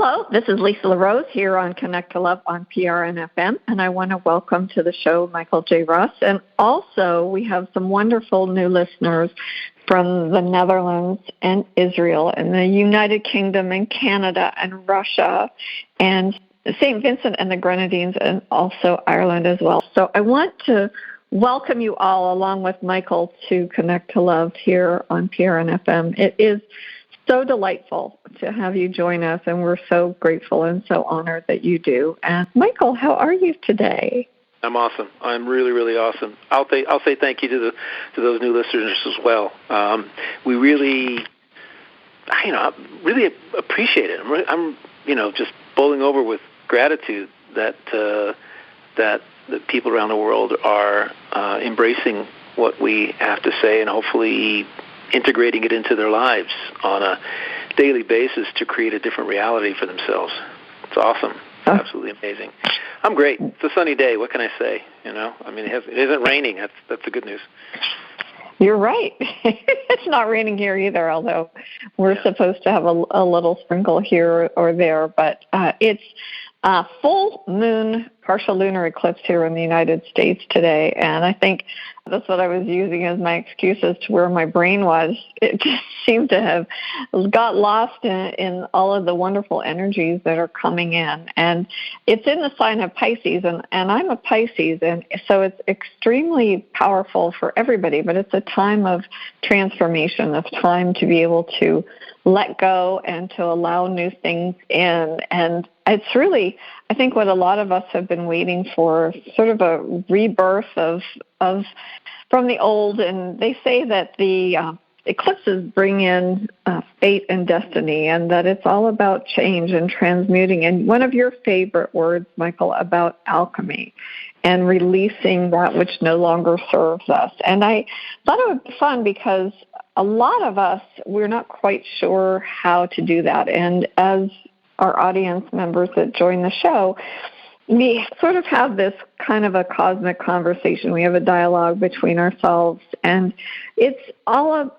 Hello, this is Lisa LaRose here on Connect to Love on PRN-FM, and I want to welcome to the show Michael J. Russ. And also, we have some wonderful new listeners from the Netherlands and Israel and the United Kingdom and Canada and Russia and St. Vincent and the Grenadines and also Ireland as well. So I want to welcome you all along with Michael to Connect to Love here on PRN-FM. It is so delightful to have you join us, and we're so grateful and so honored that you do. And Michael, how are you today? I'm awesome. I'm really, really awesome. I'll say thank you to those new listeners as well. We really, really appreciate it. I'm just bowling over with gratitude that the people around the world are embracing what we have to say and hopefully integrating it into their lives on a daily basis to create a different reality for themselves. It's awesome. It's absolutely amazing. I'm great. It's a sunny day. What can I say? It isn't raining. That's the good news. You're right. It's not raining here either, although we're supposed to have a little sprinkle here or there. But it's full moon, partial lunar eclipse here in the United States today. And I think that's what I was using as my excuse as to where my brain was. It just seemed to have got lost in all of the wonderful energies that are coming in. And it's in the sign of Pisces, and I'm a Pisces, and so it's extremely powerful for everybody, but it's a time of transformation, of time to be able to let go and to allow new things in. And it's really, I think, what a lot of us have been waiting for, sort of a rebirth of from the old. And they say that the eclipses bring in fate and destiny, and that it's all about change and transmuting. And one of your favorite words, Michael, about alchemy and releasing that which no longer serves us. And I thought it would be fun because a lot of us, we're not quite sure how to do that. And as our audience members that join the show, we sort of have this kind of a cosmic conversation. We have a dialogue between ourselves, and it's all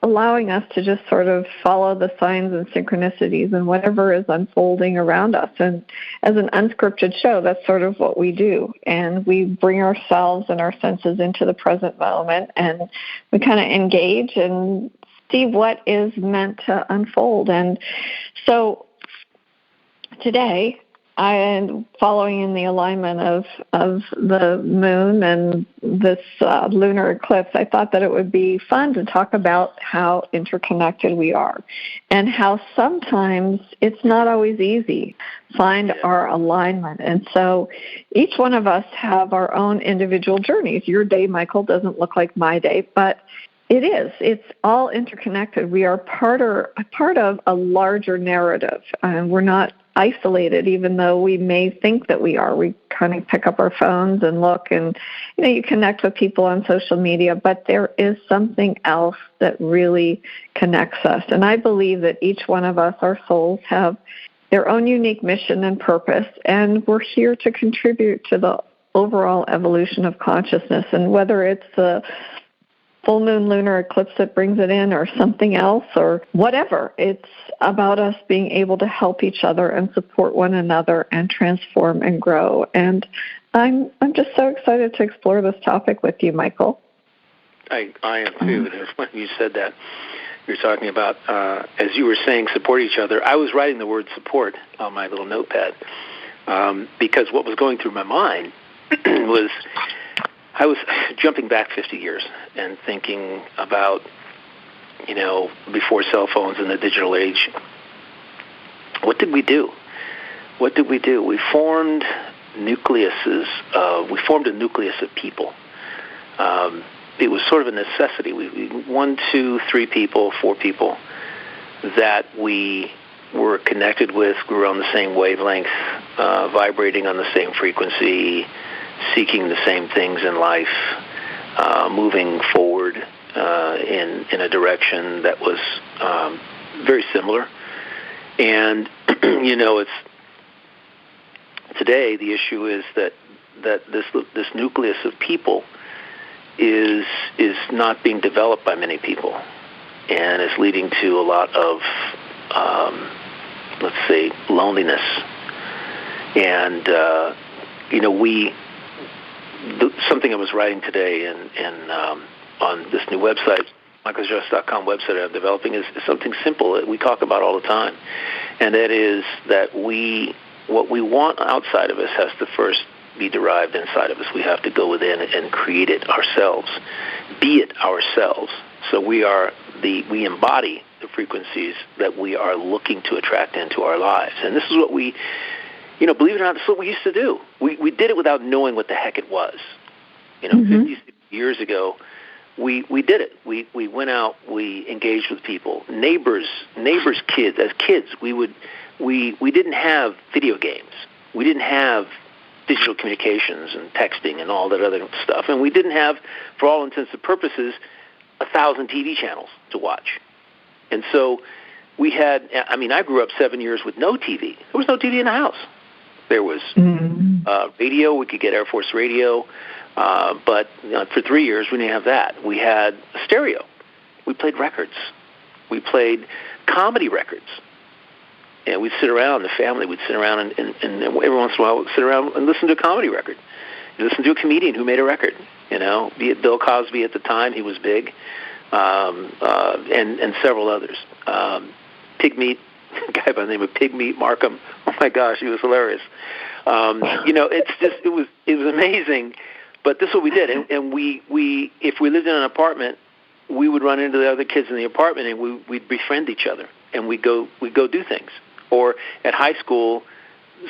allowing us to just sort of follow the signs and synchronicities and whatever is unfolding around us. And as an unscripted show, that's sort of what we do. And we bring ourselves and our senses into the present moment, and we kind of engage and see what is meant to unfold. And so today, I am following in the alignment of the moon and this lunar eclipse. I thought that it would be fun to talk about how interconnected we are and how sometimes it's not always easy to find our alignment. And so each one of us have our own individual journeys. Your day, Michael, doesn't look like my day, but it is. It's all interconnected. We are part of a larger narrative, and we're not isolated, even though we may think that we are. We kind of pick up our phones and look, and you connect with people on social media, but there is something else that really connects us. And I believe that each one of us, our souls, have their own unique mission and purpose, and we're here to contribute to the overall evolution of consciousness. And whether it's the full moon lunar eclipse that brings it in or something else or whatever, it's about us being able to help each other and support one another and transform and grow. And I'm just so excited to explore this topic with you, Michael. I am too. When you said that, you're talking about, as you were saying, support each other. I was writing the word support on my little notepad because what was going through my mind was I was jumping back 50 years and thinking about, before cell phones and the digital age, what did we do? We formed nucleuses. We formed a nucleus of people. It was sort of a necessity. We 1, 2, 3 people, 4 people that we were connected with, we were on the same wavelength, vibrating on the same frequency, seeking the same things in life, moving forward in a direction that was very similar. And it's today the issue is that this nucleus of people is not being developed by many people, and is leading to a lot of let's say, loneliness. And, something I was writing today on this new website, michaelstrauss.com website I'm developing, is something simple that we talk about all the time. And that is that what we want outside of us has to first be derived inside of us. We have to go within and create it ourselves, be it ourselves. So we embody the frequencies that we are looking to attract into our lives. And this is what we, believe it or not, this is what we used to do. We did it without knowing what the heck it was. 50 years ago, we did it. We went out, we engaged with people, neighbors, kids. As kids, we didn't have video games. We didn't have digital communications and texting and all that other stuff. And we didn't have, for all intents and purposes, 1,000 TV channels to watch. And so we had, I grew up 7 years with no TV. There was no TV in the house. There was radio. We could get Air Force radio. But for 3 years, we didn't have that. We had a stereo. We played records. We played comedy records. And we'd sit around, the family would sit around, and every once in a while we'd sit around and listen to a comedy record. And listen to a comedian who made a record, be it Bill Cosby at the time, he was big, and several others. Pigmeat, a guy by the name of Pigmeat Markham. Oh my gosh, he was hilarious. It was amazing. But this is what we did, and we if we lived in an apartment, we would run into the other kids in the apartment, and we'd befriend each other, and we'd go do things. Or at high school,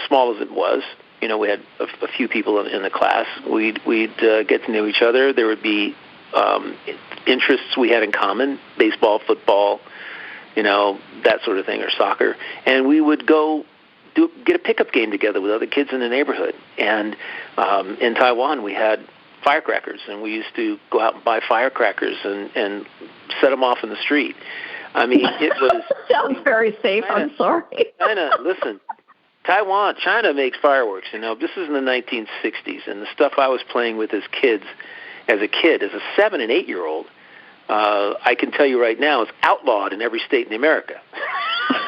small as it was, we had a few people in the class. We'd get to know each other. There would be interests we had in common: baseball, football, that sort of thing, or soccer. And we would go get a pickup game together with other kids in the neighborhood. And in Taiwan, we had firecrackers, and we used to go out and buy firecrackers and set them off in the street. It was... Sounds very safe, I'm sorry. China makes fireworks, This is in the 1960s, and the stuff I was playing with as a kid, as a 7 and 8 year old, I can tell you right now, it's outlawed in every state in America.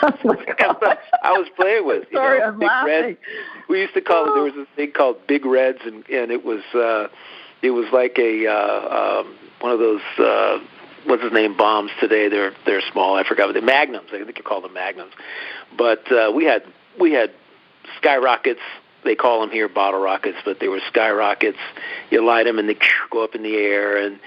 Oh my God. I was playing with. Sorry, I'm Big laughing. Red. We used to call it. There was this thing called Big Reds, and it was like a one of those what's his name bombs today. They're small. I forgot what the Magnums. I think you call them Magnums. But we had skyrockets. They call them here bottle rockets, but they were skyrockets. You light them and they go up in the air and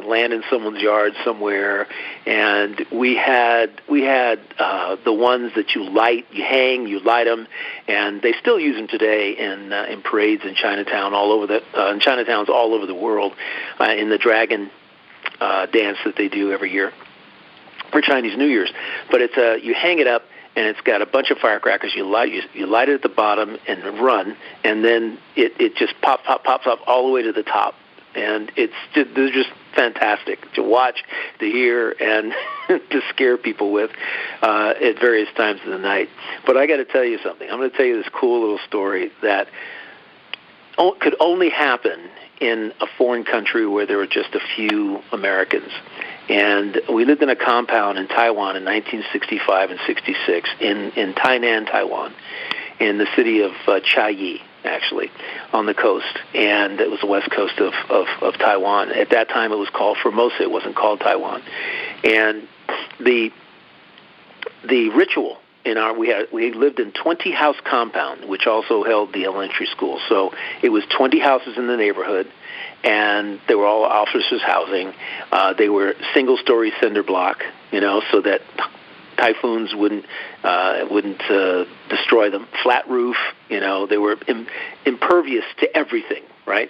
land in someone's yard somewhere. And we had the ones that you light, you hang, you light them, and they still use them today in parades in Chinatown, in Chinatowns all over the world, in the dragon dance that they do every year for Chinese New Year's. But it's you hang it up. And it's got a bunch of firecrackers. You light it at the bottom and run, and then it just pops up all the way to the top. And they're just fantastic to watch, to hear, and to scare people with at various times of the night. But I got to tell you something. I'm going to tell you this cool little story that could only happen in a foreign country where there were just a few Americans. And we lived in a compound in Taiwan in 1965 and 66 in Tainan, Taiwan, in the city of Chiayi, actually, on the coast. And it was the west coast of Taiwan. At that time, it was called Formosa. It wasn't called Taiwan. And the ritual we lived in 20-house compound, which also held the elementary school. So it was 20 houses in the neighborhood, and they were all officers' housing. They were single-story cinder block, so that typhoons wouldn't destroy them. Flat roof, they were impervious to everything, right?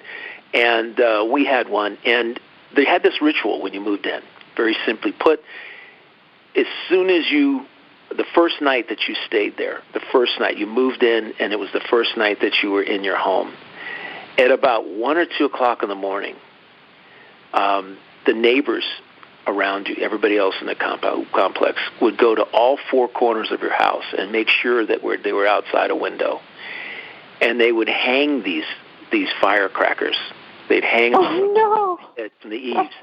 And we had one, and they had this ritual when you moved in. Very simply put, as soon as the first night that you stayed there, the first night you moved in, and it was the first night that you were in your home, at about 1 or 2 o'clock in the morning, the neighbors around you, everybody else in the complex, would go to all four corners of your house and make sure that they were outside a window. And they would hang these firecrackers. They'd hang them from the eaves.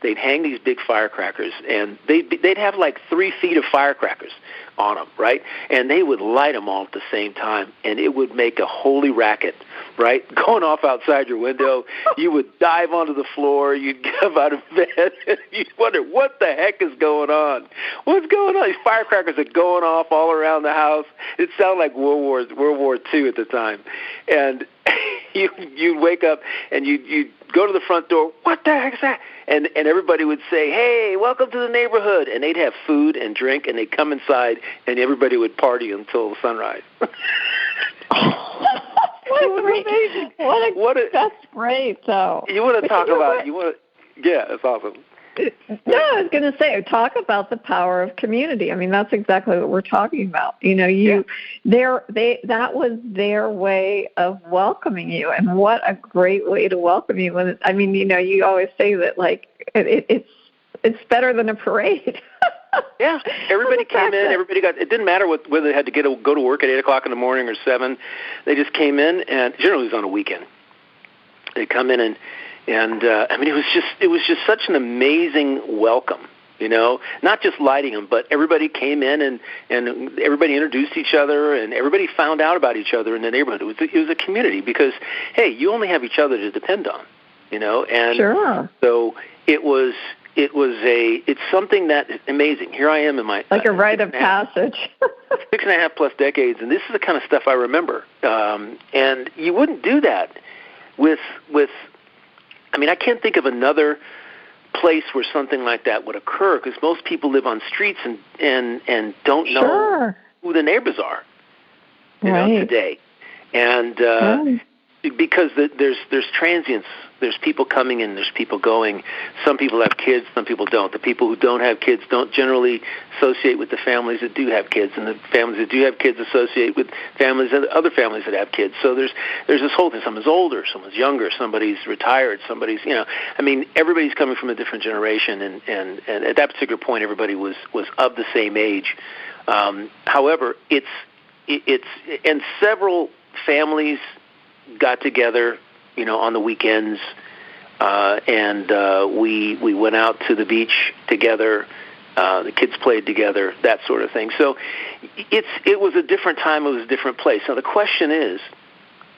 they'd hang these big firecrackers, and they'd have like 3 feet of firecrackers on them, right? And they would light them all at the same time, and it would make a holy racket, right? Going off outside your window, you would dive onto the floor, you'd get up out of bed, and you'd wonder, what the heck is going on? What's going on? These firecrackers are going off all around the house. It sounded like World War II at the time. And you'd wake up, and you'd go to the front door, what the heck is that? And everybody would say, hey, welcome to the neighborhood. And they'd have food and drink, and they'd come inside, and everybody would party until sunrise. That's great, though. You want to talk about, yeah, that's awesome. No, I was going to say, talk about the power of community. I mean, that's exactly what we're talking about. You know, that was their way of welcoming you, and what a great way to welcome you. I mean, you know, you always say that, like, it's better than a parade. Yeah, everybody came in. Everybody got. It didn't matter whether they had to go to work at 8:00 in the morning or 7. They just came in, and generally it was on a weekend. They come in and I mean, it was just such an amazing welcome, you know, not just lighting them, but everybody came in and everybody introduced each other, and everybody found out about each other in the neighborhood. It was a community because, hey, you only have each other to depend on, you know, and sure. So it's something that is amazing. Here I am in my like a rite of passage. 6.5+ decades, and this is the kind of stuff I remember. And you wouldn't do that with. I mean, I can't think of another place where something like that would occur, because most people live on streets and don't know who the neighbors are, you know, today. And because there's transients, there's people coming in, there's people going. Some people have kids, some people don't. The people who don't have kids don't generally associate with the families that do have kids, and the families that do have kids associate with families and other families that have kids. So there's this whole thing. Someone's older, someone's younger, somebody's retired, somebody's, you know, I mean, everybody's coming from a different generation, and at that particular point, everybody was of the same age. However, it's and several families got together, you know, on the weekends, and we went out to the beach together. The kids played together, that sort of thing. So it was a different time. It was a different place. Now the question is,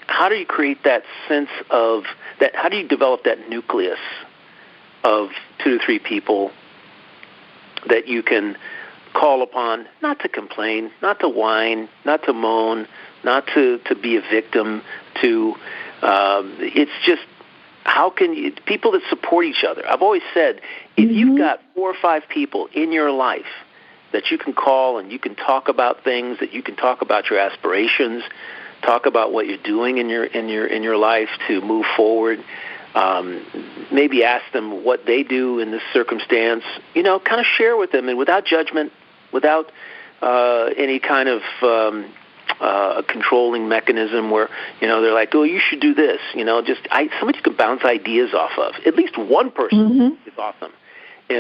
how do you create that sense of that? How do you develop that nucleus of 2 to 3 people that you can call upon, not to complain, not to whine, not to moan, not to be a victim, it's just, how can you, people that support each other. I've always said, if you've got 4 or 5 people in your life that you can call and you can talk about things, that you can talk about your aspirations, talk about what you're doing in your life to move forward, maybe ask them what they do in this circumstance, you know, kind of share with them, and without judgment, without any kind of a controlling mechanism where, you know, they're like, oh, you should do this, you know, just somebody you can bounce ideas off of. At least one person is awesome.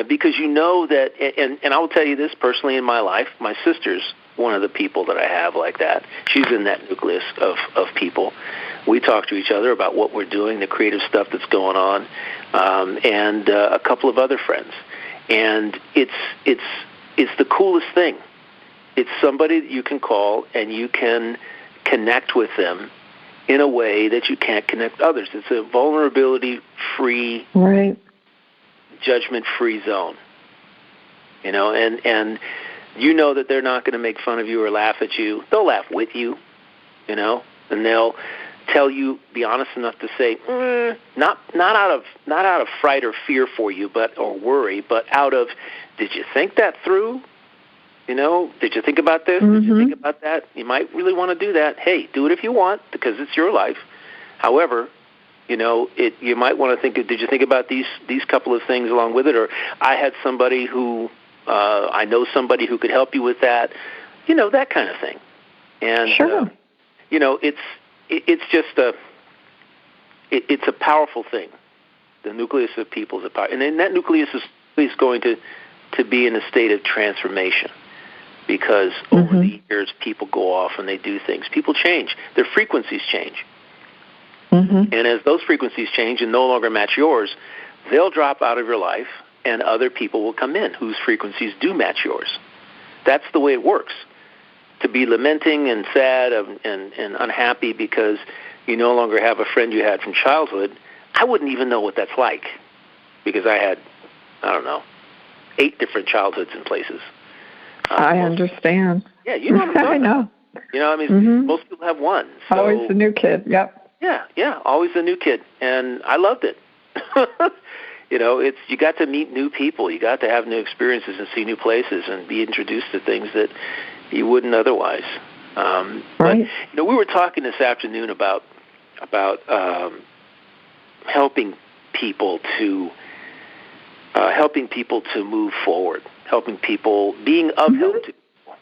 Because you know that, and I will tell you this personally in my life, my sister's one of the people that I have like that. She's in that nucleus of people. We talk to each other about what we're doing, the creative stuff that's going on, and a couple of other friends. And it's the coolest thing. It's somebody that you can call and you can connect with them in a way that you can't connect others. It's a vulnerability-free, judgment-free zone. You know, and you know that they're not going to make fun of you or laugh at you. They'll laugh with you, you know, and they'll tell you, be honest enough to say, not out of fright or fear for you, or worry, but out of, did you think that through? You know, did you think about this? Did you think about that? You might really want to do that. Hey, do it if you want, because it's your life. However, you know, you might want to think, did you think about these couple of things along with it? Or I had somebody who, I know somebody who could help you with that. You know, that kind of thing. And, you know, it's just it's a powerful thing. The nucleus of people is a power. And then that nucleus is going to be in a state of transformation. Because over the years, people go off and they do things. People change. Their frequencies change. And as those frequencies change and no longer match yours, they'll drop out of your life, and other people will come in whose frequencies do match yours. That's the way it works. To be lamenting and sad and unhappy because you no longer have a friend you had from childhood, I wouldn't even know what that's like, because I had, 8 different childhoods and places. I understand. Yeah, you know what I'm talking I know. About. Most people have one. So, always the new kid, yep. Yeah, always the new kid, and I loved it. You got to meet new people. You got to have new experiences and see new places and be introduced to things that you wouldn't otherwise. Right. But we were talking this afternoon about helping people to move forward, helping people, being of help to people,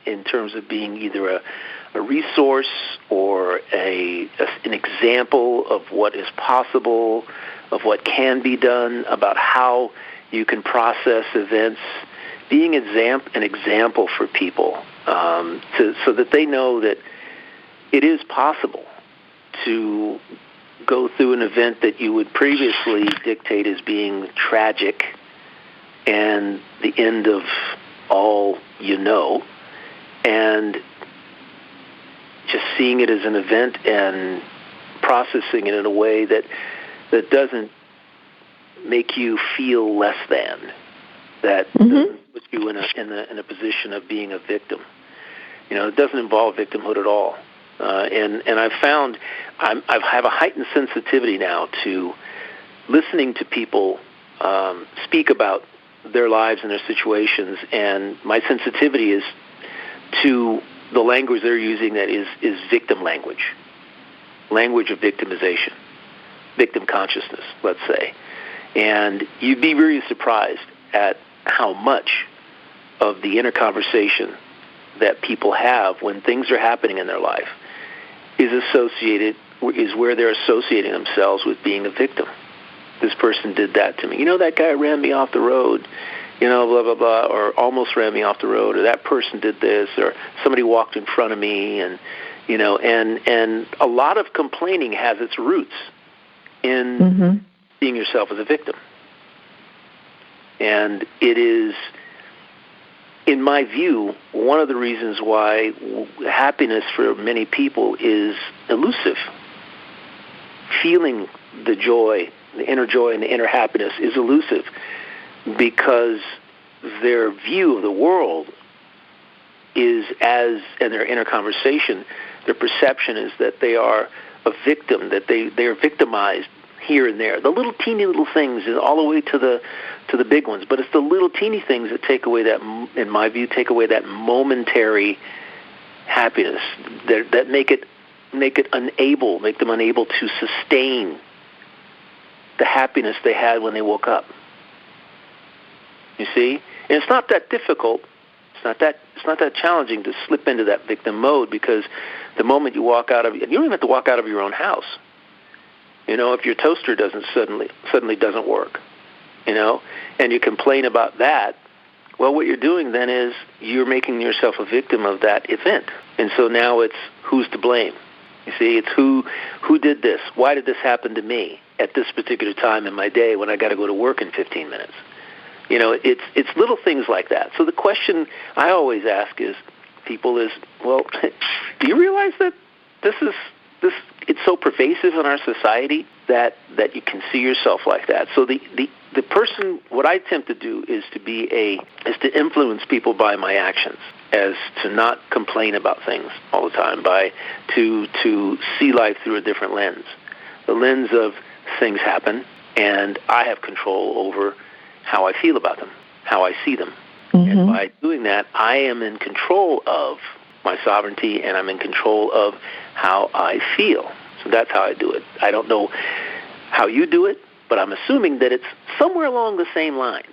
in terms of being either a resource or an example of what is possible, of what can be done, about how you can process events, being an example for people, so that they know that it is possible to go through an event that you would previously dictate as being tragic and the end of all and just seeing it as an event and processing it in a way that doesn't make you feel less than, that doesn't put you in a position of being a victim. It doesn't involve victimhood at all. And I've found I have a heightened sensitivity now to listening to people speak about their lives and their situations, and my sensitivity is to the language they're using that is victim language of victimization, victim consciousness, let's say. And you'd be really surprised at how much of the inner conversation that people have when things are happening in their life is where they're associating themselves with being a victim. This person did that to me. That guy ran me off the road, blah, blah, blah, or almost ran me off the road, or that person did this, or somebody walked in front of me, and a lot of complaining has its roots in seeing yourself as a victim. And it is, in my view, one of the reasons why happiness for many people is elusive. Feeling the joy, the inner and the inner happiness is elusive because their view of the world is and their inner conversation, their perception is that they are a victim, that they are victimized here and there. The little teeny little things, all the way to the big ones, but it's the little teeny things that take away that, in my view, that momentary happiness that make them unable to sustain the happiness they had when they woke up. You see? And it's not that difficult. It's not that challenging to slip into that victim mode, because the moment you walk out of, you don't even have to walk out of your own house. If your toaster suddenly doesn't work, and you complain about that, well, what you're doing then is you're making yourself a victim of that event. And so now it's who's to blame. You see, it's who did this? Why did this happen to me at this particular time in my day when I got to go to work in 15 minutes? It's little things like that. So the question I always ask people is, well, do you realize that it's so pervasive in our society that you can see yourself like that? So the person, what I attempt to do is to influence people by my actions, as to not complain about things all the time, to see life through a different lens, the lens of things happen, and I have control over how I feel about them, how I see them. And by doing that, I am in control of my sovereignty, and I'm in control of how I feel. So that's how I do it. I don't know how you do it, but I'm assuming that it's somewhere along the same lines.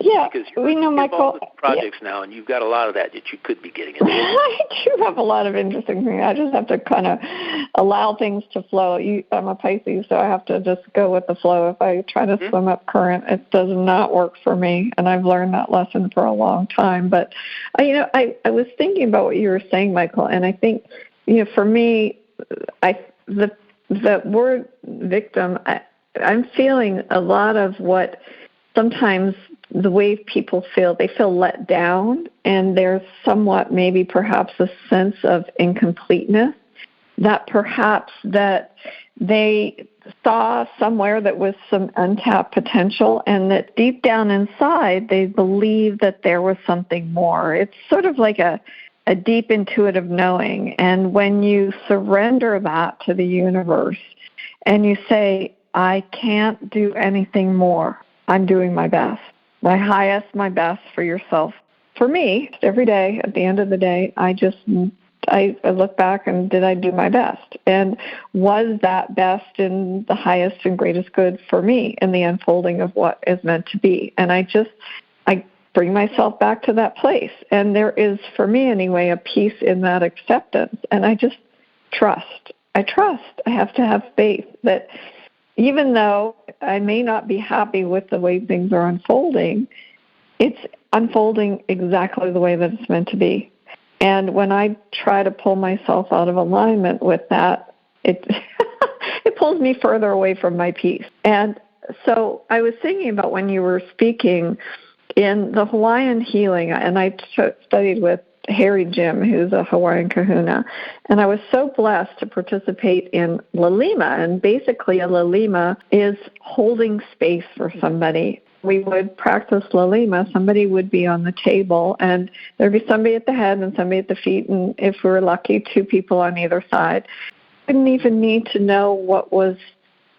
Yeah, because you're Michael, with projects now, and you've got a lot of that you could be getting into. I do have a lot of interesting things. I just have to kind of allow things to flow. I'm a Pisces, so I have to just go with the flow. If I try to swim up current, it does not work for me, and I've learned that lesson for a long time. But, I was thinking about what you were saying, Michael, and I think, for me, the word victim, I'm feeling a lot of what sometimes the way people feel, they feel let down, and there's somewhat maybe perhaps a sense of incompleteness, that perhaps that they saw somewhere that was some untapped potential, and that deep down inside they believe that there was something more. It's sort of like a deep intuitive knowing. And when you surrender that to the universe and you say, I can't do anything more, I'm doing my best, my highest, my best for yourself. For me, every day, at the end of the day, I look back and did I do my best? And was that best in the highest and greatest good for me in the unfolding of what is meant to be? And I bring myself back to that place. And there is, for me anyway, a peace in that acceptance. And I just trust. I have to have faith that even though I may not be happy with the way things are unfolding, it's unfolding exactly the way that it's meant to be. And when I try to pull myself out of alignment with that, it pulls me further away from my peace. And so I was thinking about when you were speaking in the Hawaiian healing, and I studied with Harry Jim, who's a Hawaiian kahuna, and I was so blessed to participate in lalima. And basically a lalima is holding space for somebody. We would practice lalima. Somebody would be on the table, and there'd be somebody at the head and somebody at the feet, and if we were lucky, two people on either side. Didn't even need to know what was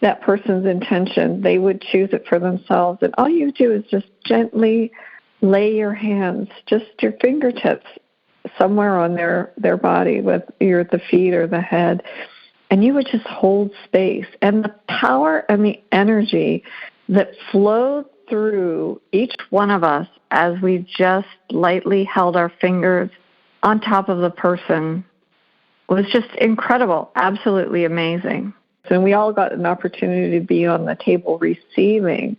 that person's intention. They would choose it for themselves, and all you do is just gently lay your hands, just your fingertips, somewhere on their body, whether you're at the feet or the head, and you would just hold space. And the power and the energy that flowed through each one of us as we just lightly held our fingers on top of the person was just incredible, absolutely amazing. And we all got an opportunity to be on the table receiving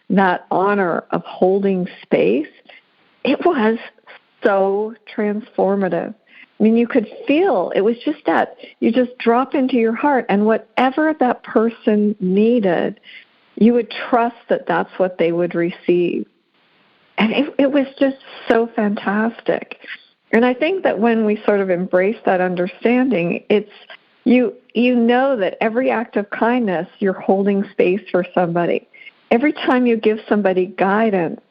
that honor of holding space. It was so transformative. I mean, you could feel, it was just that you just drop into your heart, and whatever that person needed, you would trust that that's what they would receive. And it was just so fantastic. And I think that when we sort of embrace that understanding, it's you know that every act of kindness, you're holding space for somebody. Every time you give somebody guidance,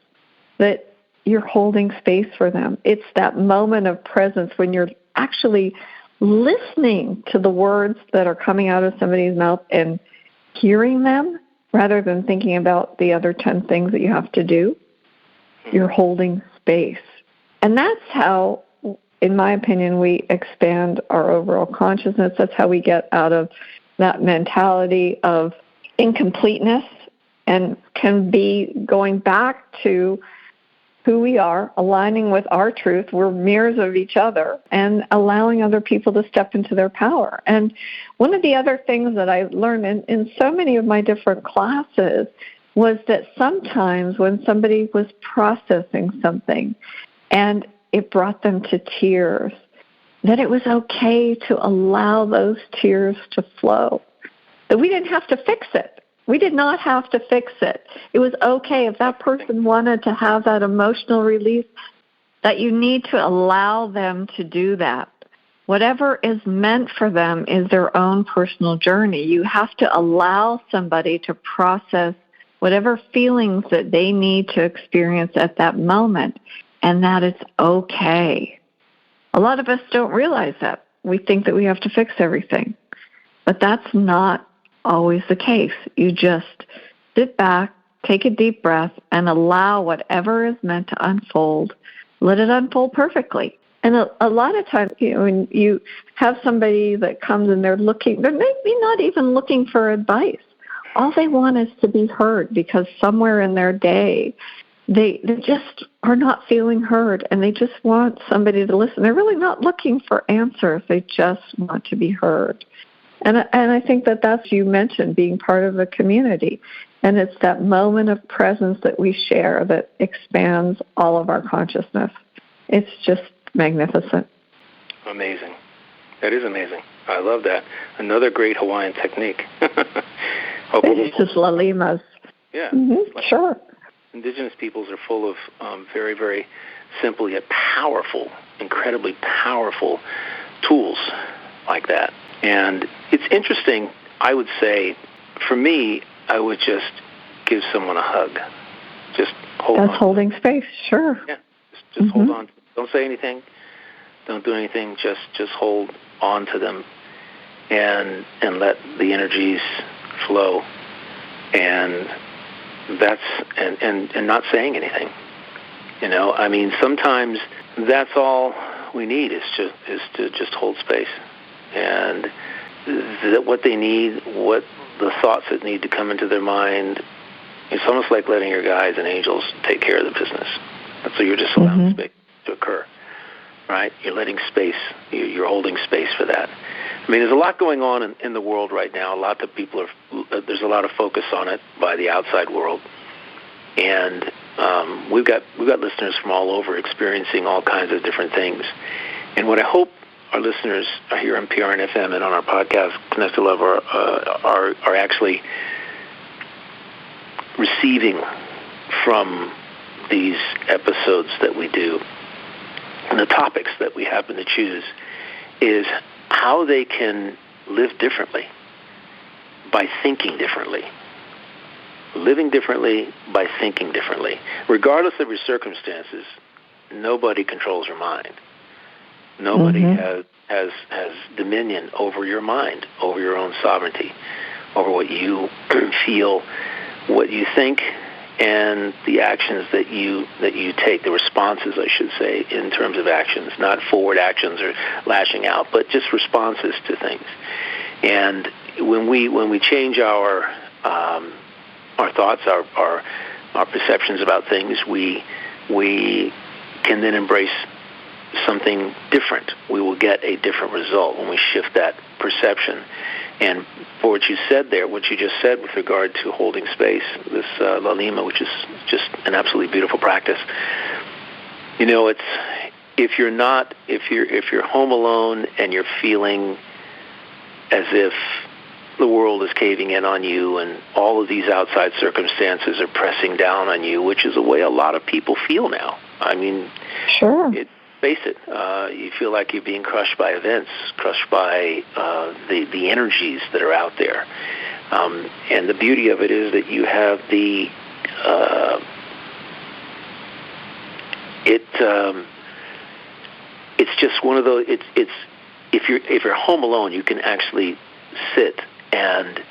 that you're holding space for them. It's that moment of presence when you're actually listening to the words that are coming out of somebody's mouth and hearing them rather than thinking about the other 10 things that you have to do. You're holding space. And that's how, in my opinion, we expand our overall consciousness. That's how we get out of that mentality of incompleteness and can be going back to who we are, aligning with our truth. We're mirrors of each other, and allowing other people to step into their power. And one of the other things that I learned in so many of my different classes was that sometimes when somebody was processing something and it brought them to tears, that it was okay to allow those tears to flow, that we didn't have to fix it. We did not have to fix it. It was okay if that person wanted to have that emotional release, that you need to allow them to do that. Whatever is meant for them is their own personal journey. You have to allow somebody to process whatever feelings that they need to experience at that moment, and that it's okay. A lot of us don't realize that. We think that we have to fix everything, but that's not always the case. You just sit back, take a deep breath, and allow whatever is meant to unfold. Let it unfold perfectly. And a lot of times, when you have somebody that comes and they're maybe not even looking for advice. All they want is to be heard, because somewhere in their day, they just are not feeling heard, and they just want somebody to listen. They're really not looking for answers. They just want to be heard. And I think that that's, you mentioned, being part of a community. And it's that moment of presence that we share that expands all of our consciousness. It's just magnificent. Amazing. That is amazing. I love that. Another great Hawaiian technique. It's just lalimas. Yeah. Mm-hmm. Sure. indigenous peoples are full of very, very simple yet powerful, incredibly powerful tools like that. And it's interesting, I would say, for me, I would just give someone a hug. Just hold on. That's holding space, sure. Yeah, just hold on. Don't say anything. Don't do anything. Just hold on to them and let the energies flow. And that's and not saying anything. You know, I mean, sometimes that's all we need is to just hold space. And what they need, what the thoughts that need to come into their mind, it's almost like letting your guides and angels take care of the business. And so you're just allowing space to occur, right? You're letting space, you're holding space for that. I mean, there's a lot going on in the world right now. A lot of people there's a lot of focus on it by the outside world. And we've got listeners from all over experiencing all kinds of different things. And what I hope our listeners here on PRN FM and on our podcast, Connect to Love, are actually receiving from these episodes that we do and the topics that we happen to choose is how they can live differently by thinking differently. Living differently by thinking differently. Regardless of your circumstances, nobody controls your mind. Nobody has dominion over your mind, over your own sovereignty, over what you feel, what you think, and the actions that you take, the responses, I should say, in terms of actions, not forward actions or lashing out, but just responses to things. And when we change our thoughts, our perceptions about things, we can then embrace something different. We will get a different result when we shift that perception. And for what you said there, what you just said with regard to holding space, this Lalima, which is just an absolutely beautiful practice. You know, it's if you're home alone and you're feeling as if the world is caving in on you and all of these outside circumstances are pressing down on you, which is the way a lot of people feel now. I mean, sure. Face it, you feel like you're being crushed by events, crushed by the energies that are out there. And the beauty of it is that you have it's just one of those. It's if you're home alone, you can actually sit, and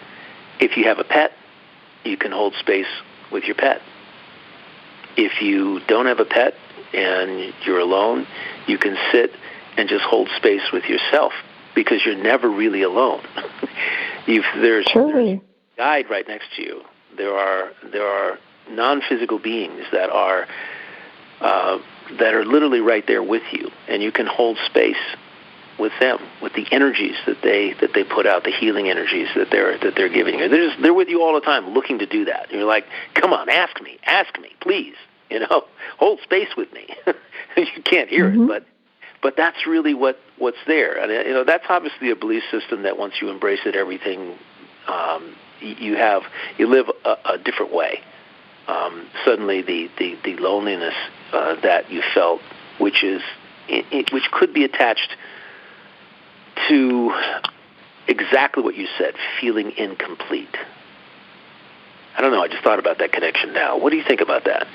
if you have a pet, you can hold space with your pet. If you don't have a pet and you're alone, you can sit and just hold space with yourself because you're never really alone. There's a guide right next to you. There are non-physical beings that are literally right there with you, and you can hold space with them, with the energies that they put out, the healing energies that they're giving you. They're with you all the time, looking to do that. And you're like, come on, ask me, please. You know, hold space with me. You can't hear it, but that's really what's there. And you know, that's obviously a belief system that once you embrace it, everything you live a different way. Suddenly, the loneliness that you felt, which could be attached to exactly what you said, feeling incomplete. I don't know. I just thought about that connection now. What do you think about that?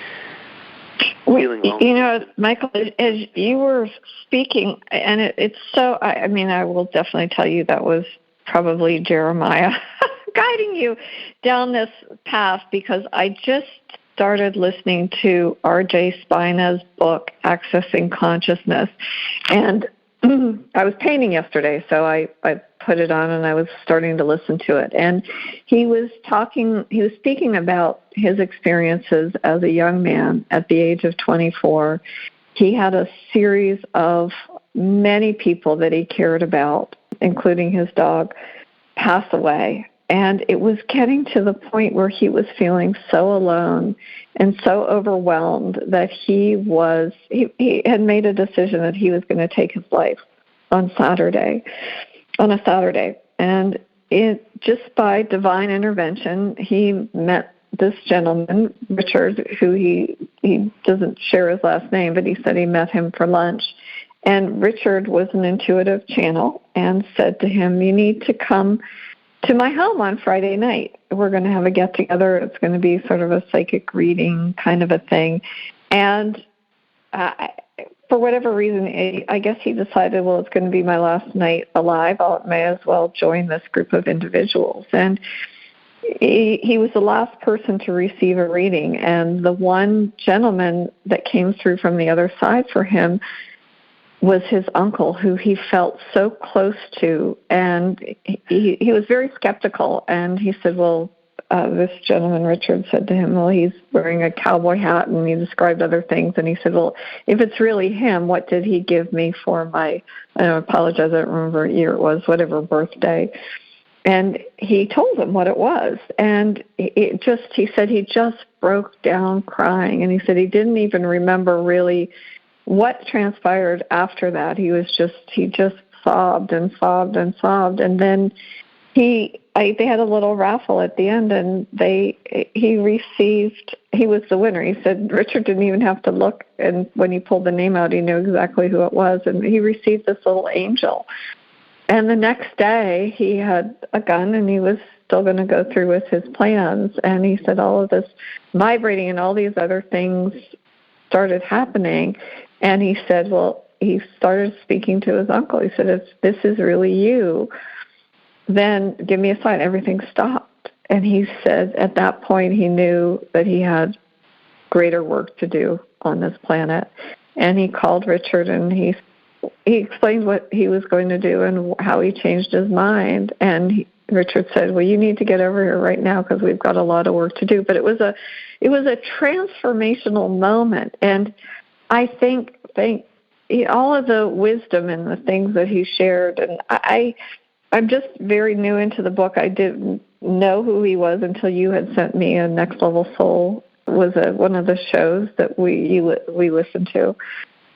You know, Michael, as you were speaking, and it's so, I mean, I will definitely tell you that was probably Jeremiah guiding you down this path, because I just started listening to R.J. Spina's book, Accessing Consciousness, and I was painting yesterday, so I put it on and I was starting to listen to it. And he was speaking about his experiences as a young man at the age of 24. He had a series of many people that he cared about, including his dog, pass away. And it was getting to the point where he was feeling so alone and so overwhelmed that he had made a decision that he was going to take his life on a Saturday. And just by divine intervention, he met this gentleman, Richard, who he doesn't share his last name, but he said he met him for lunch. And Richard was an intuitive channel and said to him, you need to come to my home on Friday night. We're going to have a get-together. It's going to be sort of a psychic reading kind of a thing. And for whatever reason, I guess he decided, well, it's going to be my last night alive. I may as well join this group of individuals. And he was the last person to receive a reading. And the one gentleman that came through from the other side for him was his uncle, who he felt so close to. And he was very skeptical. And he said, well, this gentleman, Richard, said to him, well, he's wearing a cowboy hat, and he described other things. And he said, well, if it's really him, what did he give me for my, I apologize, I don't remember what year it was, whatever birthday. And he told him what it was. And he said he just broke down crying. And he said he didn't even remember really what transpired after that. He just sobbed and sobbed and sobbed. And then they had a little raffle at the end, and he was the winner. He said Richard didn't even have to look, and when he pulled the name out, he knew exactly who it was, and he received this little angel. And the next day, he had a gun, and he was still going to go through with his plans. And he said all of this vibrating and all these other things started happening. And he said, well, he started speaking to his uncle. He said, if this is really you, then give me a sign. Everything stopped. And he said at that point he knew that he had greater work to do on this planet. And he called Richard, and he explained what he was going to do and how he changed his mind. And Richard said, well, you need to get over here right now because we've got a lot of work to do. But it was a transformational moment. And I think all of the wisdom and the things that he shared, and I'm just very new into the book. I didn't know who he was until you had sent me a Next Level Soul. Was one of the shows that we listened to.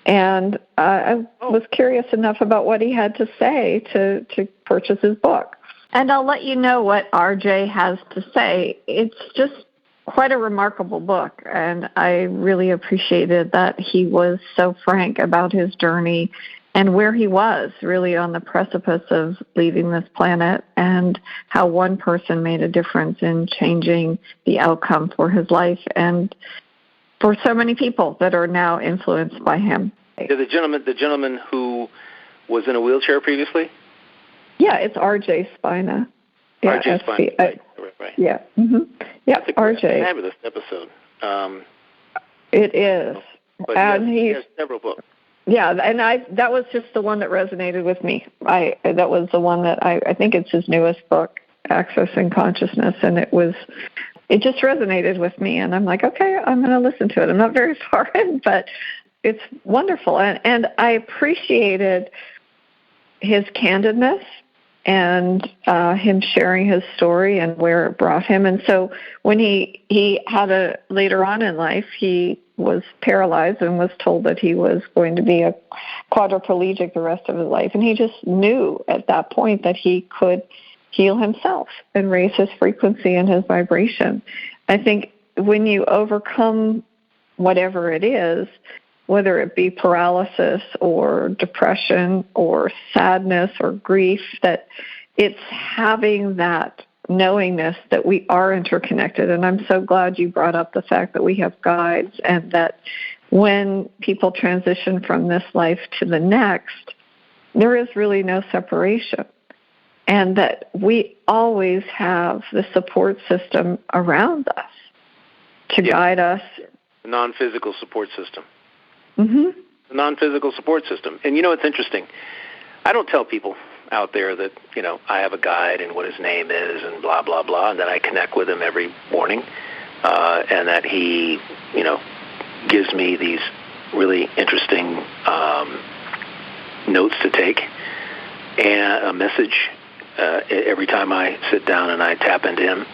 And I was curious enough about what he had to say to purchase his book. And I'll let you know what RJ has to say. It's just quite a remarkable book, and I really appreciated that he was so frank about his journey and where he was really on the precipice of leaving this planet, and how one person made a difference in changing the outcome for his life and for so many people that are now influenced by him. Yeah, the gentleman who was in a wheelchair previously? Yeah, it's RJ Spina. Yeah, RJ Spina, right. Yeah, mm-hmm. Yeah, RJ. Fabulous episode. It is. But and he has several books. Yeah, and that was just the one that resonated with me. That was the one that I think it's his newest book, Accessing Consciousness, and it just resonated with me, and I'm like, okay, I'm going to listen to it. I'm not very far in, but it's wonderful, and I appreciated his candidness and him sharing his story and where it brought him. And so when he had later on in life, he was paralyzed and was told that he was going to be a quadriplegic the rest of his life. And he just knew at that point that he could heal himself and raise his frequency and his vibration. I think when you overcome whatever it is, whether it be paralysis or depression or sadness or grief, that it's having that knowingness that we are interconnected. And I'm so glad you brought up the fact that we have guides, and that when people transition from this life to the next, there is really no separation. And that we always have the support system around us to guide us. The non-physical support system. Mm-hmm. The non-physical support system. And it's interesting. I don't tell people out there that, I have a guide and what his name is and blah, blah, blah, and that I connect with him every morning, and that he, gives me these really interesting notes to take and a message every time I sit down and I tap into him,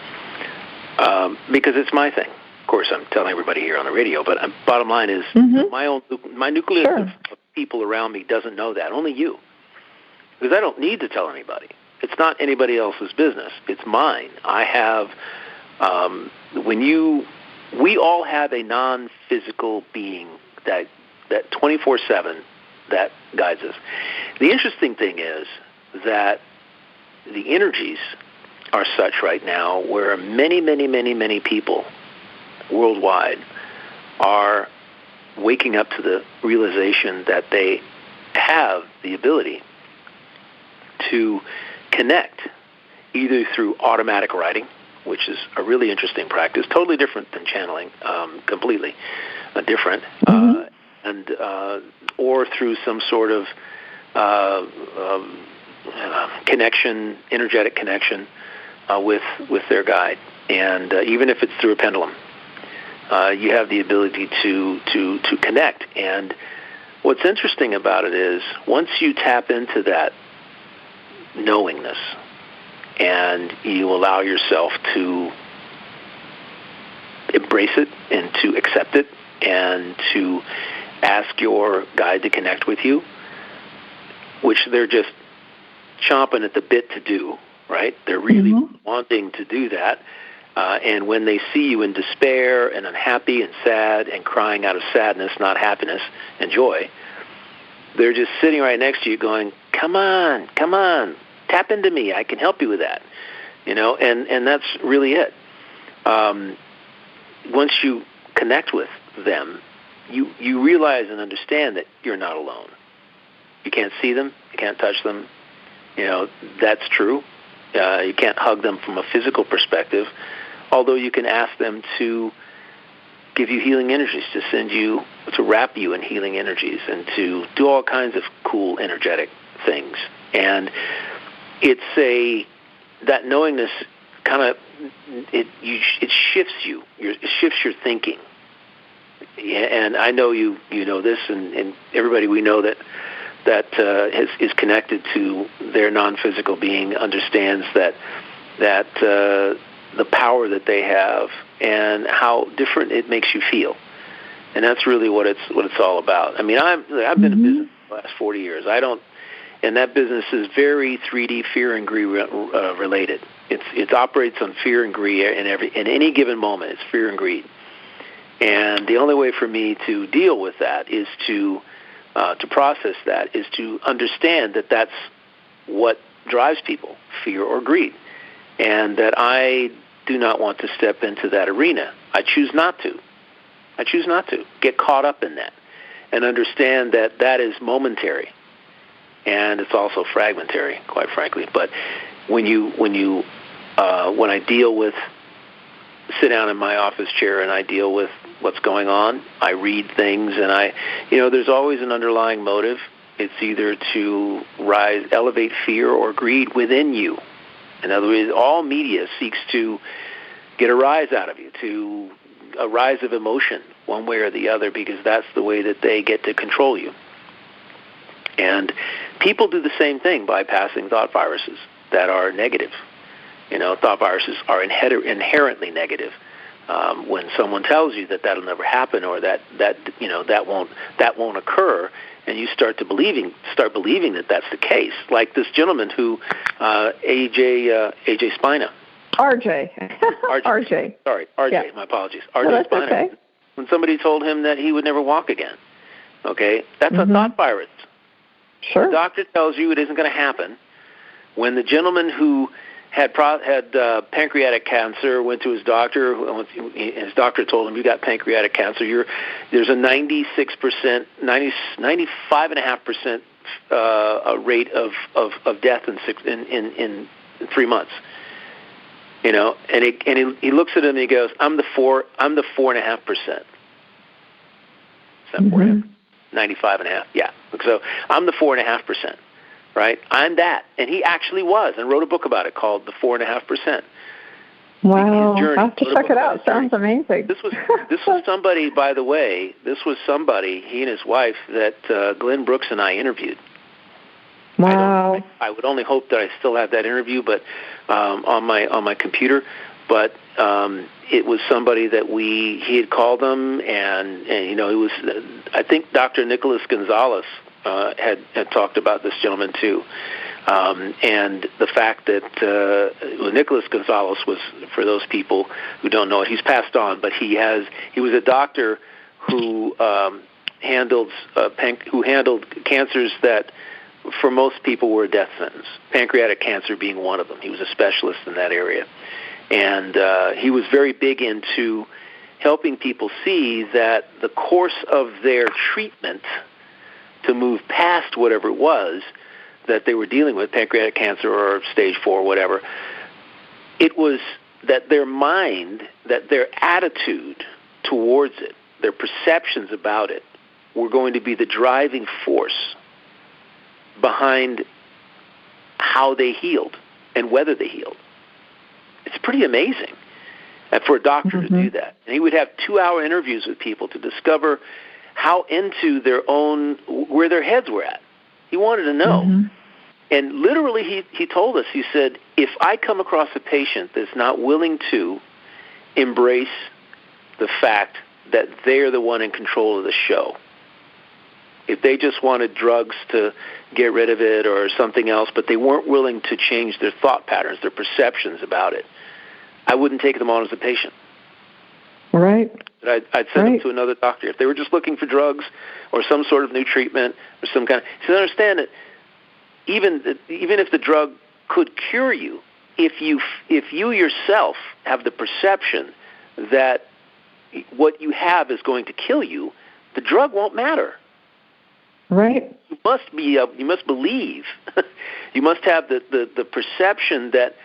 because it's my thing. Of course, I'm telling everybody here on the radio, but bottom line is my nucleus of people around me doesn't know that. Only you. Because I don't need to tell anybody. It's not anybody else's business. It's mine. I have We all have a non-physical being that 24/7 that guides us. The interesting thing is that the energies are such right now where many people worldwide are waking up to the realization that they have the ability to connect either through automatic writing, which is a really interesting practice, totally different than channeling, completely different, or through some sort of connection, energetic connection with their guide, and even if it's through a pendulum, you have the ability to connect. And what's interesting about it is once you tap into that knowingness and you allow yourself to embrace it and to accept it and to ask your guide to connect with you, which they're just chomping at the bit to do, right? They're really wanting to do that. And when they see you in despair and unhappy and sad and crying out of sadness, not happiness and joy, they're just sitting right next to you going, come on, tap into me. I can help you with that. And that's really it. Once you connect with them, you realize and understand that you're not alone. You can't see them. You can't touch them. That's true. You can't hug them from a physical perspective, although you can ask them to give you healing energies, to wrap you in healing energies, and to do all kinds of cool, energetic things. And that knowingness kind of, it shifts you. It shifts your thinking. And I know you know this, and everybody we know that is connected to their non-physical being understands that the power that they have and how different it makes you feel, and that's really what it's all about. I mean, I've been in business for the last 40 years. And that business is very 3D fear and greed related. It operates on fear and greed in any given moment. It's fear and greed, and the only way for me to deal with that is to process that, is to understand that that's what drives people, fear or greed, and that I do not want to step into that arena. I choose not to get caught up in that and understand that that is momentary, and it's also fragmentary, quite frankly. But when I sit down in my office chair and I deal with what's going on, I read things, and there's always an underlying motive. It's either to elevate fear or greed within you. In other words, all media seeks to get a rise out of you, to a rise of emotion, one way or the other, because that's the way that they get to control you. And people do the same thing, bypassing thought viruses that are negative. Thought viruses are inherently negative. When someone tells you that that'll never happen, or that won't occur, and you start believing that that's the case, like this gentleman who AJ Spina. RJ. Sorry, RJ. Yeah. My apologies. RJ Spina. Okay. When somebody told him that he would never walk again, okay, that's a thought virus. Sure. The doctor tells you it isn't going to happen. When the gentleman who had pancreatic cancer went to his doctor, his doctor told him, you got pancreatic cancer. There's a 95.5% rate of death in 3 months. And he looks at him and he goes, I'm the 4.5%. Is that 4.5? 95.5. Yeah. So I'm the 4.5%. Right? I'm that. And he actually was, and wrote a book about it called The 4.5%. Wow. I'll have to check it out. Sounds amazing. This was somebody, by the way, he and his wife, that Glenn Brooks and I interviewed. Wow. I would only hope that I still have that interview, but on my computer. But it was somebody that he had called them, and it was, I think Dr. Nicholas Gonzalez had talked about this gentleman too. And the fact that Nicholas Gonzalez was, for those people who don't know it, he's passed on, but he was a doctor who handled cancers that for most people were a death sentence, pancreatic cancer being one of them. He was a specialist in that area. And he was very big into helping people see that the course of their treatment to move past whatever it was that they were dealing with, pancreatic cancer or stage 4, whatever, it was that their mind, that their attitude towards it, their perceptions about it, were going to be the driving force behind how they healed and whether they healed. It's pretty amazing for a doctor to do that. And he would have 2-hour interviews with people to discover how into their own, where their heads were at. He wanted to know. And literally he told us, he said, if I come across a patient that's not willing to embrace the fact that they're the one in control of the show, if they just wanted drugs to get rid of it or something else, but they weren't willing to change their thought patterns, their perceptions about it, I wouldn't take them on as a patient. Right. I'd send them to another doctor. If they were just looking for drugs or some sort of new treatment or some kind of... So understand that even if the drug could cure you, if you yourself have the perception that what you have is going to kill you, the drug won't matter. Right. You must believe. You must have the perception that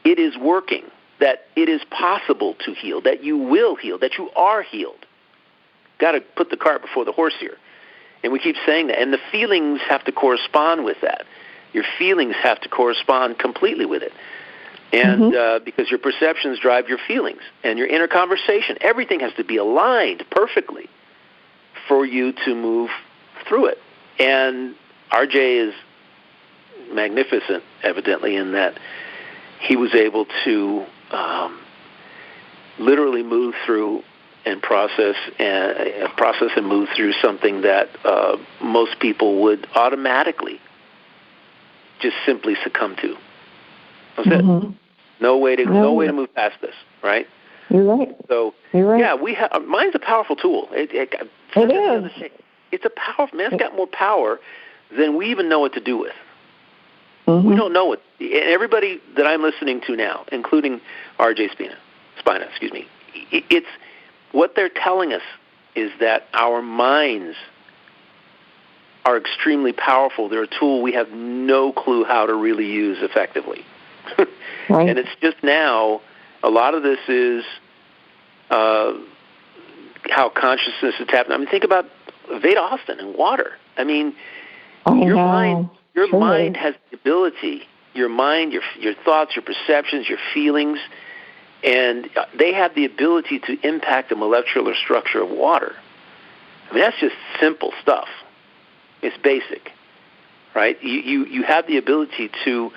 it is working, that it is possible to heal, that you will heal, that you are healed. Got to put the cart before the horse here. And we keep saying that. And the feelings have to correspond with that. Your feelings have to correspond completely with it. And because your perceptions drive your feelings and your inner conversation. Everything has to be aligned perfectly for you to move through it. And RJ is magnificent, evidently, in that he was able to literally move through and process and move through something that most people would automatically just simply succumb to. That's it. No way to move past this, right? You're right. So yeah, mine's a powerful tool. It is. It's a powerful, man. It's got more power than we even know what to do with. We don't know it. And everybody that I'm listening to now, including R.J. Spina, it's what they're telling us is that our minds are extremely powerful. They're a tool we have no clue how to really use effectively. Right. And it's just now, a lot of this is how consciousness is happening. I mean, think about Veda Austin and water. I mean, your mind has the ability, your mind, your thoughts, your perceptions, your feelings, and they have the ability to impact the molecular structure of water. I mean, that's just simple stuff. It's basic, right? You have the ability to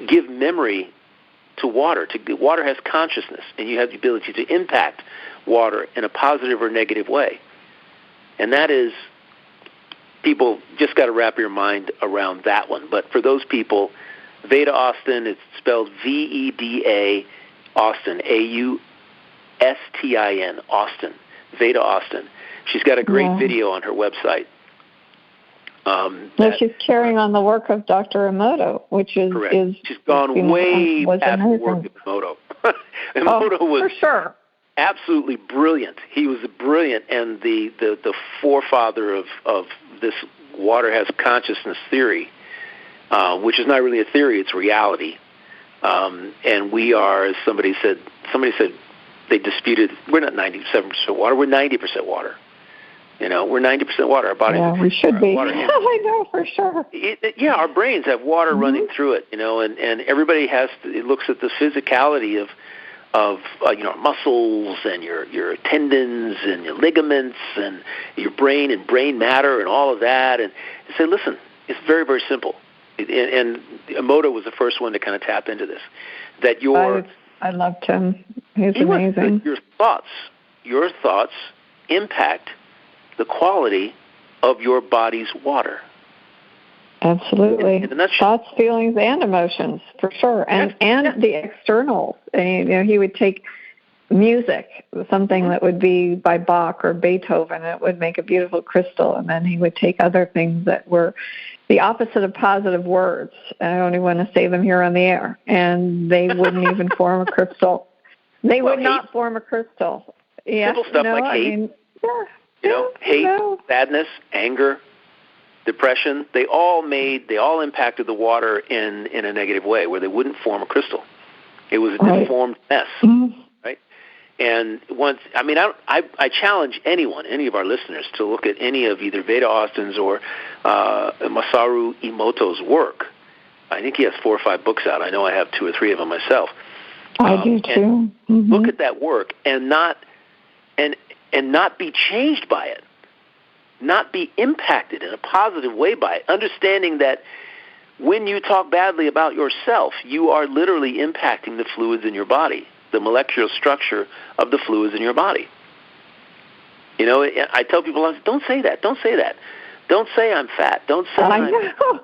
give memory to water. Water has consciousness, and you have the ability to impact water in a positive or negative way. And that is, people just got to wrap your mind around that one. But for those people, Veda Austin, it's spelled Veda Austin, Austin, Austin, Veda Austin. She's got a great video on her website. She's carrying on the work of Dr. Emoto, which is correct. She's gone way past the work of Emoto. Emoto was for sure absolutely brilliant. He was brilliant, and the forefather of this water has consciousness theory, which is not really a theory; it's reality. And we are, as somebody said they disputed. We're not 97% water. We're 90% water. You know, we're 90% water. Our bodies. Yeah, we should be. I know for sure. Our brains have water running through it. You know, and everybody it looks at the physicality of muscles and your tendons and your ligaments and your brain and brain matter and all of that, and say, listen, it's very, very simple. And Emoto was the first one to kind of tap into this. That I loved him. He's amazing. Your thoughts impact the quality of your body's water. Absolutely. In a nutshell. Thoughts, feelings, and emotions, for sure. And the externals. And, he would take music, something that would be by Bach or Beethoven, and it would make a beautiful crystal. And then he would take other things that were the opposite of positive words. I don't even want to say them here on the air. And they wouldn't even form a crystal. They would not form a crystal. Yeah, simple stuff like hate. Hate, sadness, anger, depression. They all impacted the water in a negative way, where they wouldn't form a crystal. It was a deformed mess, right? And I challenge any of our listeners to look at any of either Veda Austin's or Masaru Emoto's work. I think he has 4 or 5 books out. I know I have 2 or 3 of them myself. I do too. Look at that work and not be changed by it, not be impacted in a positive way by it, understanding that when you talk badly about yourself, you are literally impacting the fluids in your body, the molecular structure of the fluids in your body. I tell people, don't say that. Don't say that. Don't say I'm fat. Don't say I know.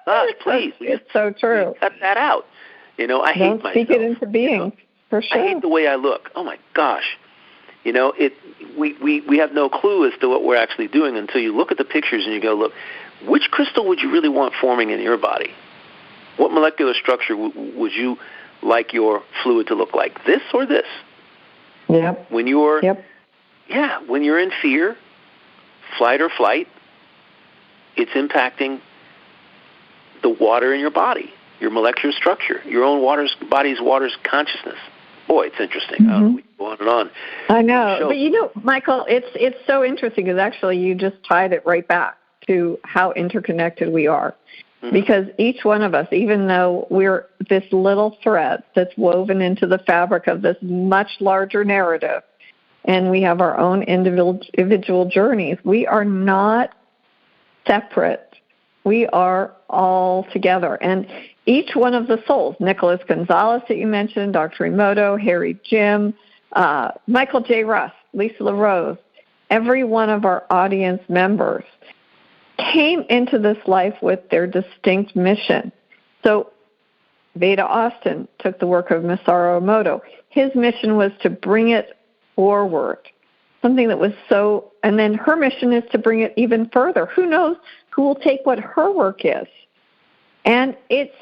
Gosh, please. It's so true. Cut that out. I hate myself. Don't speak it into being, for sure. I hate the way I look. Oh, my gosh. We have no clue as to what we're actually doing until you look at the pictures and you go, look, which crystal would you really want forming in your body? What molecular structure would you like your fluid to look like? This or this? Yep. When you're in fear, flight or flight, it's impacting the water in your body, your molecular structure, your own body's water's consciousness. Boy, it's interesting. We go on and on. I know. But, Michael, it's so interesting because actually you just tied it right back to how interconnected we are. Because each one of us, even though we're this little thread that's woven into the fabric of this much larger narrative, and we have our own individual journeys, we are not separate. We are all together. And each one of the souls, Nicholas Gonzalez that you mentioned, Dr. Emoto, Harry Jim, Michael J. Russ, Lisa LaRose, every one of our audience members came into this life with their distinct mission. So Veda Austin took the work of Masaru Emoto. His mission was to bring it forward, something that was so, and then her mission is to bring it even further. Who knows who will take what her work is? And it's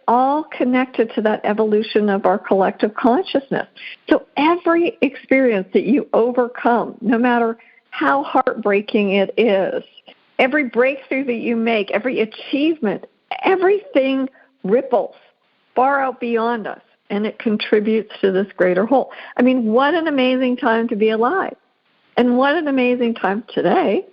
all connected to that evolution of our collective consciousness. So every experience that you overcome, no matter how heartbreaking it is, every breakthrough that you make, every achievement, everything ripples far out beyond us, and it contributes to this greater whole. I mean, what an amazing time to be alive. And what an amazing time today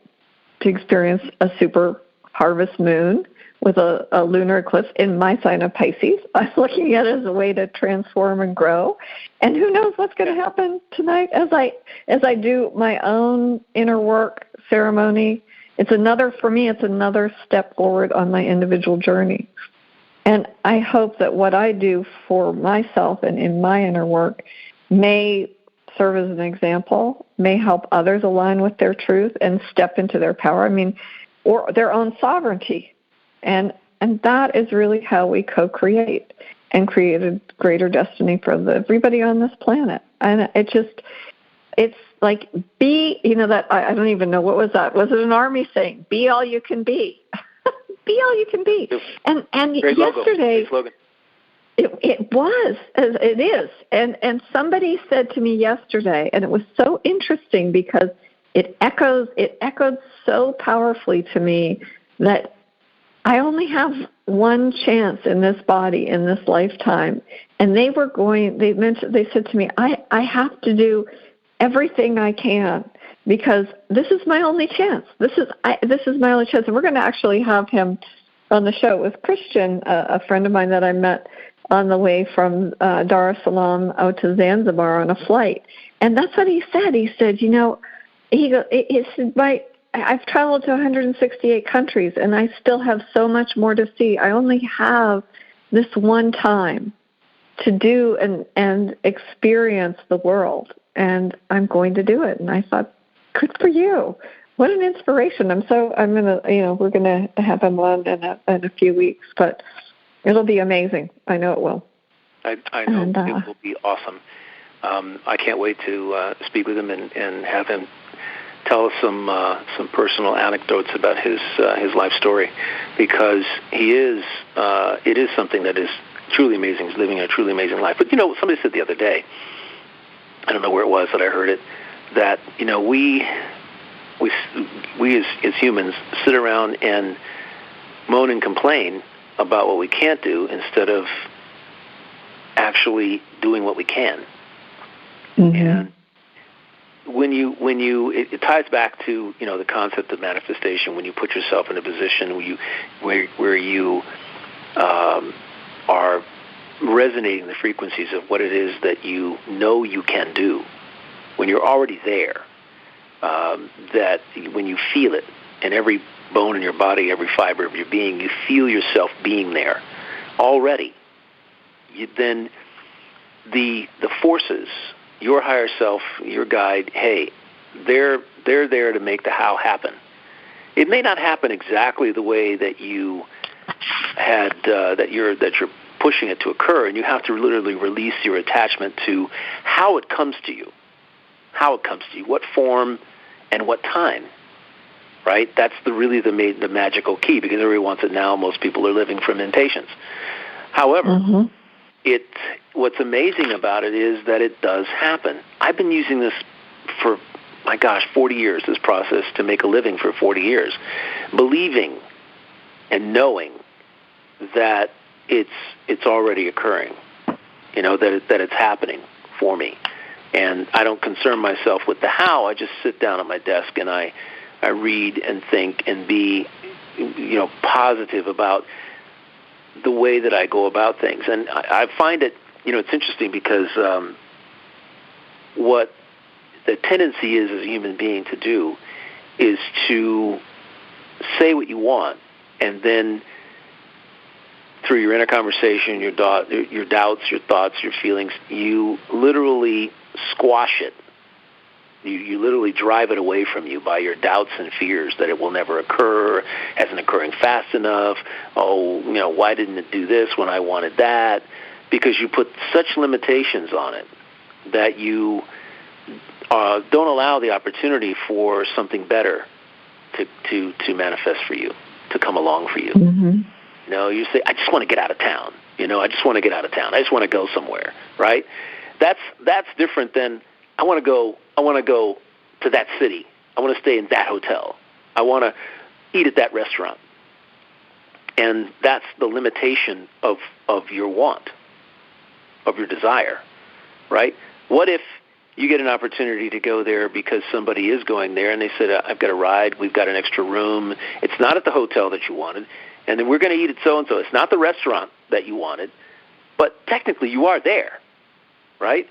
to experience a super harvest moon with a lunar eclipse in my sign of Pisces. I'm looking at it as a way to transform and grow. And who knows what's going to happen tonight as I do my own inner work ceremony. For me, it's another step forward on my individual journey. And I hope that what I do for myself and in my inner work may serve as an example, may help others align with their truth and step into their power, or their own sovereignty. And that is really how we co-create and create a greater destiny for everybody on this planet. And it's like I don't even know, what was that? Was it an army saying? Be all you can be. Be all you can be. And yesterday, it was, as it is. And somebody said to me yesterday, and it was so interesting because it echoed so powerfully to me that I only have one chance in this body, in this lifetime. And they said to me, I have to do everything I can because this is my only chance. This is my only chance. And we're going to actually have him on the show. It was Christian, a friend of mine that I met on the way from Dar es Salaam out to Zanzibar on a flight. And that's what he said. He said, I've traveled to 168 countries, and I still have so much more to see. I only have this one time to do and experience the world, and I'm going to do it. And I thought, good for you. What an inspiration. We're gonna have him on in a few weeks, but it'll be amazing. I know it will. I know it will be awesome. I can't wait to speak with him and have him tell us some personal anecdotes about his life story, because it is something that is truly amazing. He's living a truly amazing life. But somebody said the other day, I don't know where it was that I heard it, that we as humans sit around and moan and complain about what we can't do instead of actually doing what we can. Mm-hmm. And it ties back to the concept of manifestation. When you put yourself in a position where you are resonating the frequencies of what it is that you know you can do, when you're already there, that when you feel it in every bone in your body, every fiber of your being, you feel yourself being there already. Then the forces, your higher self, your guide, hey, they're there to make the how happen. It may not happen exactly the way that you had that you're pushing it to occur, and you have to literally release your attachment to how it comes to you. How it comes to you, what form and what time, right? That's the magical key, because everybody wants it now. Most people are living from impatience. However, mm-hmm. What's amazing about it is that it does happen. I've been using this for, 40 years, this process, to make a living for 40 years, believing and knowing that it's already occurring, that it's happening for me. And I don't concern myself with the how. I just sit down at my desk and I read and think and be, positive about the way that I go about things. And I find it, it's interesting because what the tendency is as a human being to do is to say what you want, and then through your inner conversation, your doubts, your thoughts, your feelings, you literally squash it. You literally drive it away from you by your doubts and fears that it will never occur, hasn't occurring fast enough. Oh, why didn't it do this when I wanted that? Because you put such limitations on it that you don't allow the opportunity for something better to manifest for you, to come along for you. Mm-hmm. You say, I just want to get out of town. I just want to get out of town. I just want to go somewhere, right? That's different than I want to go to that city. I want to stay in that hotel. I want to eat at that restaurant. And that's the limitation of your want, of your desire, right? What if you get an opportunity to go there because somebody is going there and they said, I've got a ride, we've got an extra room. It's not at the hotel that you wanted, and then we're going to eat at so-and-so. It's not the restaurant that you wanted, but technically you are there, right?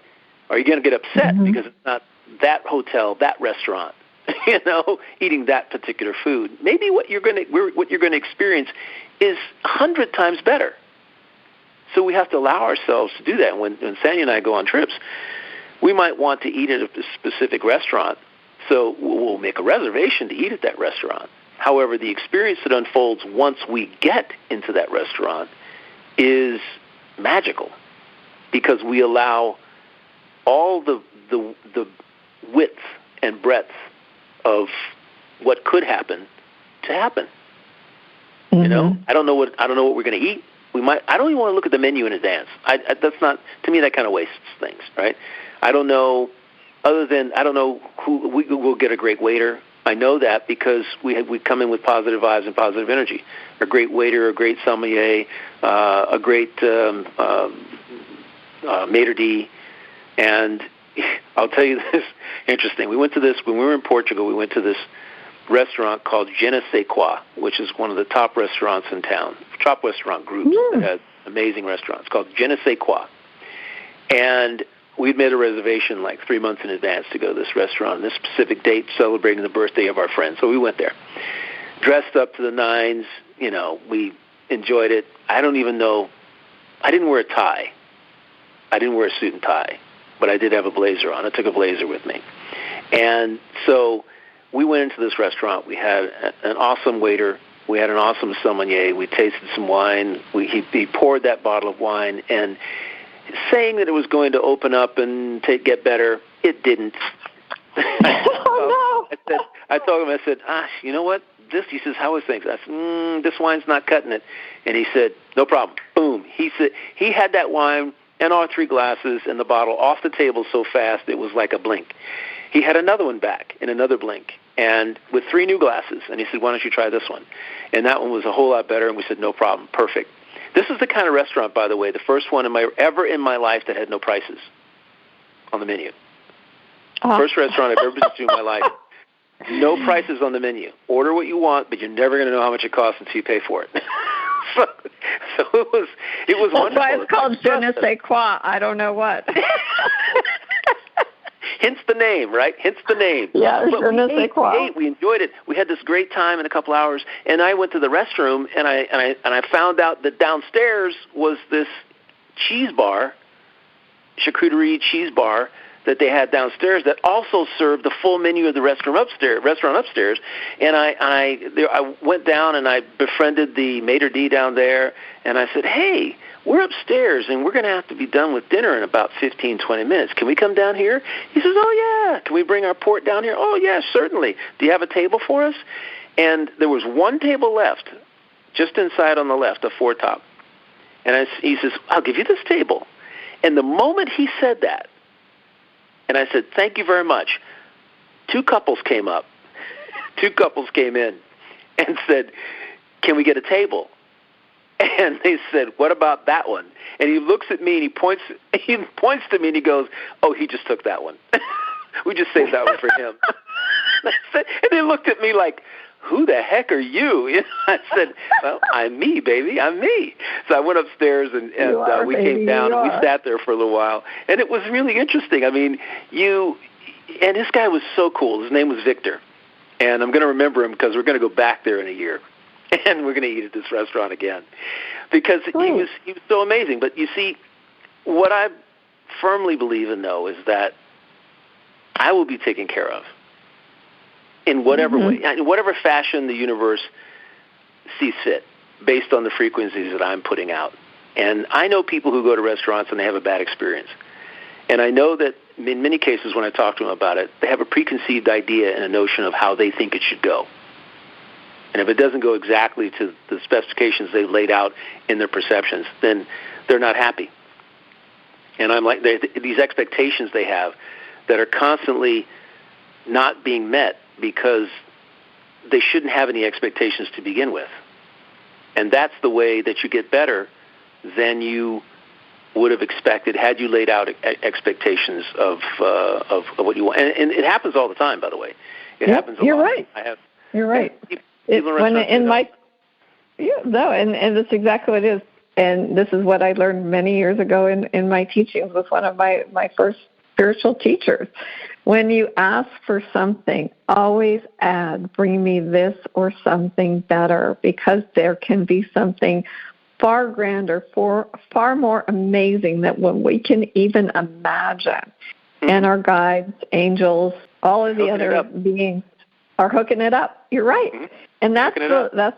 Are you going to get upset mm-hmm. because it's not that hotel, that restaurant, eating that particular food? Maybe what you're going to experience is 100 times better. So we have to allow ourselves to do that. When Sandy and I go on trips, we might want to eat at a specific restaurant, so we'll make a reservation to eat at that restaurant. However, the experience that unfolds once we get into that restaurant is magical, because we allow all the width and breadth of what could happen to happen. Mm-hmm. I don't know what we're going to eat. I don't even want to look at the menu in advance. That's not, to me, that kind of wastes things, right? I don't know who we'll get a great waiter. I know that because we come in with positive vibes and positive energy. A great waiter, a great sommelier, a great maitre d'. And I'll tell you this, interesting. When we were in Portugal, we went to this restaurant called Je ne sais quoi, which is one of the top restaurants in town, top restaurant group that has amazing restaurants. It's called Je ne sais quoi. And we'd made a reservation like 3 months in advance to go to this restaurant on this specific date, celebrating the birthday of our friend. So we went there, dressed up to the nines. We enjoyed it. I don't even know. I didn't wear a tie. I didn't wear a suit and tie, but I did have a blazer on. I took a blazer with me. And so we went into this restaurant. We had an awesome waiter. We had an awesome sommelier. We tasted some wine. He poured that bottle of wine, and saying that it was going to open up and get better, it didn't. Oh, no. I told him, you know what? He says, how is things? I said, this wine's not cutting it. And he said, no problem. Boom. He said he had that wine and our 3 glasses and the bottle off the table so fast it was like a blink. He had another one back in another blink, and with 3 new glasses. And he said, why don't you try this one? And that one was a whole lot better, and we said, no problem, perfect. This is the kind of restaurant, by the way, the first one ever in my life that had no prices on the menu. First restaurant I've ever been to in my life. No prices on the menu. Order what you want, but you're never going to know how much it costs until you pay for it. so it was wonderful. That's why it's called je ne sais quoi. I don't know what. Hence the name, right? Hence the name. Yeah, je ne sais quoi. We enjoyed it. We had this great time in a couple hours, and I went to the restroom, and I found out that downstairs was this cheese bar, charcuterie cheese bar, that they had downstairs that also served the full menu of the restaurant upstairs. And I went down and I befriended the maitre d' down there, and I said, hey, we're upstairs and we're going to have to be done with dinner in about 15, 20 minutes. Can we come down here? He says, oh, yeah. Can we bring our port down here? Oh, yeah, certainly. Do you have a table for us? And there was one table left, just inside on the left, a 4-top. And he says, I'll give you this table. And the moment he said that, and I said, thank you very much, 2 couples came up. 2 couples came in and said, can we get a table? And they said, what about that one? And he looks at me and he points to me and he goes, oh, he just took that one. We just saved that one for him. And they looked at me like, who the heck are you? I said, well, I'm me, baby. I'm me. So I went upstairs and we came down and we sat there for a little while. And it was really interesting. I mean, and this guy was so cool. His name was Victor. And I'm going to remember him because we're going to go back there in a year. And we're going to eat at this restaurant again. Because he was so amazing. But you see, what I firmly believe in, though, is that I will be taken care of. In whatever way, in whatever fashion the universe sees fit, based on the frequencies that I'm putting out. And I know people who go to restaurants and they have a bad experience. And I know that in many cases when I talk to them about it, they have a preconceived idea and a notion of how they think it should go. And if it doesn't go exactly to the specifications they've laid out in their perceptions, then they're not happy. And I'm like, these expectations they have that are constantly not being met, because they shouldn't have any expectations to begin with. And that's the way that you get better than you would have expected had you laid out expectations of what you want. And it happens all the time, by the way. It happens a lot. You're right. You're right. And that's exactly what it is. And this is what I learned many years ago in my teachings with one of my first spiritual teachers. When you ask for something, always add, bring me this or something better, because there can be something far grander, far more amazing than what we can even imagine. And our guides, angels, all of the other beings are hooking it up. You're right. And that's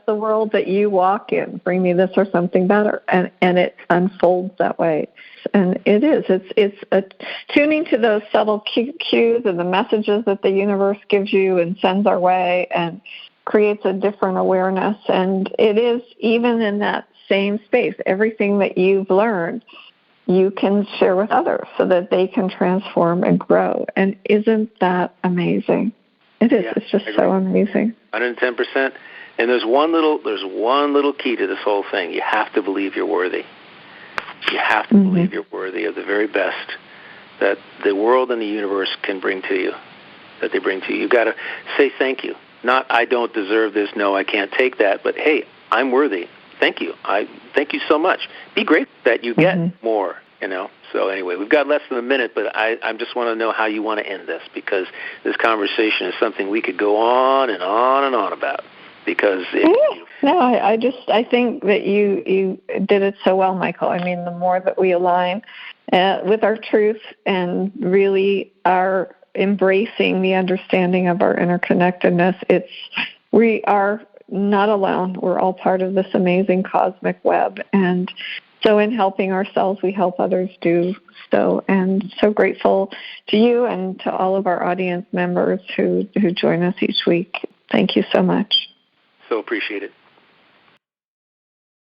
the world that you walk in. Bring me this or something better. And it unfolds that way. And it is. It's tuning to those subtle cues and the messages that the universe gives you and sends our way and creates a different awareness. And it is even in that same space. Everything that you've learned, you can share with others so that they can transform and grow. And isn't that amazing? It is. Yeah, it's just so amazing. 110%. And there's one little key to this whole thing. You have to believe you're worthy. You have to believe you're worthy of the very best that the world and the universe can bring to you, that they bring to you. You've got to say thank you. Not, I don't deserve this, no, I can't take that, but, hey, I'm worthy. Thank you. I thank you so much. Be grateful that you get more, So anyway, we've got less than a minute, but I just want to know how you want to end this, because this conversation is something we could go on and on and on about. Because I think that you did it so well, Michael. I mean, the more that we align with our truth and really our embracing the understanding of our interconnectedness. We are not alone. We're all part of this amazing cosmic web. And so in helping ourselves, we help others do so. And so grateful to you and to all of our audience members who join us each week. Thank you so much. So appreciate it.